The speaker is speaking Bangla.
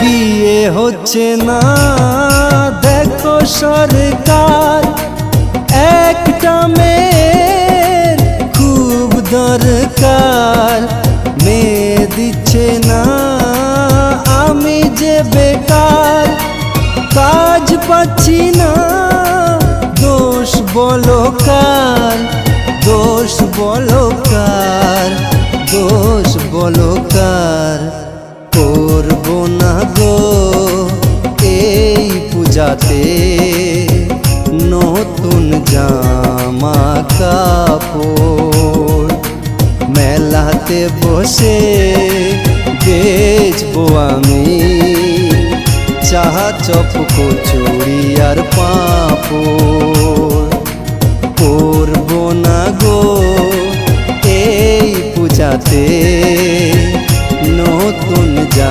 বিয়ে হচ্ছে না দেখো সরকার, একটা মেয়ের খুব দরকার। মেয়ে দিচ্ছে না আমি যে বেকার, কাজ পাচ্ছি না দোষ বলো কার, দোষ বলো কার, দোষ বলো কার। করবো না গো এই পূজাতে নতুন জামা কাপড়, মেলাতে বসে বেচবো আমি চাহা চপ কচুরি আর পাঁপড়। করবো না গো এই পূজাতে নতুন